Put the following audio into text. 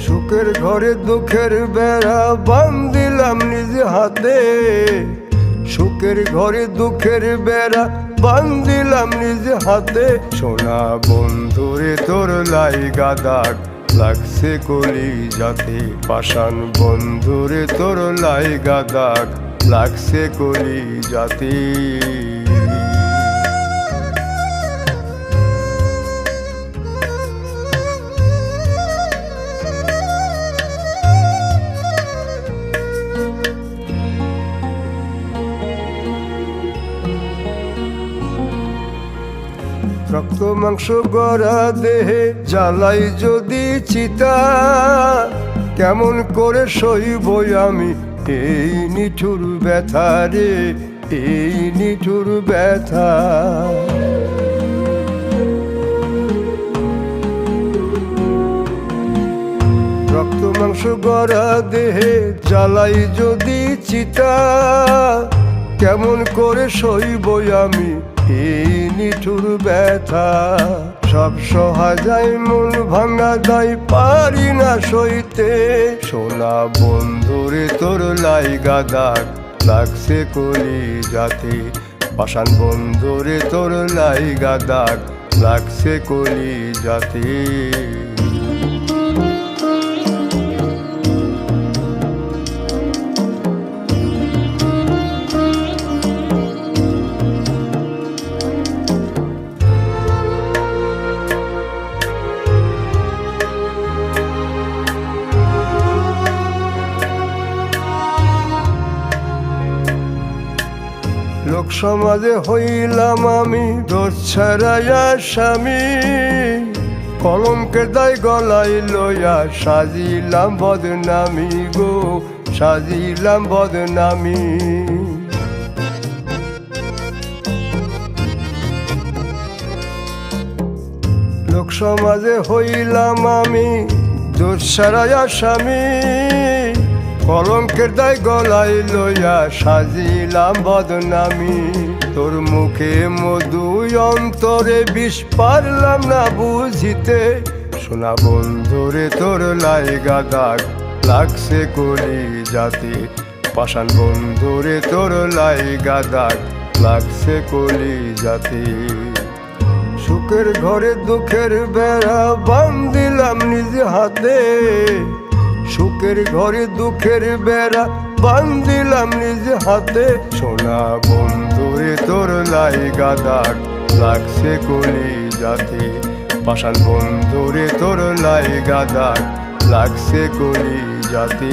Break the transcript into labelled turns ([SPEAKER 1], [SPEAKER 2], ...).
[SPEAKER 1] সুখের ঘরে দুঃখের বেড়া বান্ধিলাম নিজ হাতে, সুখের ঘরে দুঃখের বেড়া বান্ধিলাম নিজ হাতে। সোনা বন্ধুরে তোর লাইগা দাগ লাগছে কলি যাতে, পাষাণ বন্ধুরে তোর লাইগা দাগ লাগছে কলি যাতে। রক্ত মাংস গড়া দেহে জ্বালাই যদি চিতা, কেমন করে সইব আমি এই নিঠুর ব্যথা রে, এই নিঠুর ব্যথা। রক্ত মাংস গড়া দেহে জ্বালাই যদি চিতা, কেমন করে সইব আমি এই নিঠুর ব্যথা। সব সহা যায় মন ভাঙা দায় পারি না সইতে, সোনা বন্ধুরে তোর লাইগা দাগ লাগছে কলি যাতে, পাষাণ বন্ধুরে তোর লাইগা দাগ লাগছে কলি যাতে। লোক সমাজে হইলাম আমি দোষ ছাড়াই আসামি, কলঙ্কের দায় গলায় লইয়া সাজিলাম বদনামি গো, সাজিলাম বদনামি। লোক সমাজে হইলাম আমি দোষ ছাড়াই আসামি, কলঙ্কের দায় গলায় লইয়া সাজিলাম বদনামি। তোর মুখে মধু অন্তরে বিষ পারলাম না বুঝিতে, সোনা বন্ধুরে তোর লাইগা দাগ লাগছে কলি যাতে, পাষাণ বন্ধুরে তোর লাইগা দাগ লাগছে কলি যাতে। সুখের ঘরে দুঃখের বেড়া বান্ধিলাম নিজ হাতে, সুখের ঘরে দুঃখের বেড়া বান্ধিলাম নিজ হাতে। সোনা বন্ধুরে তোর লাইগা দাগ লাগছে কলি যাতে, পাষাণ বন্ধুরে তোর লাইগা দাগ লাগছে কলি যাতে।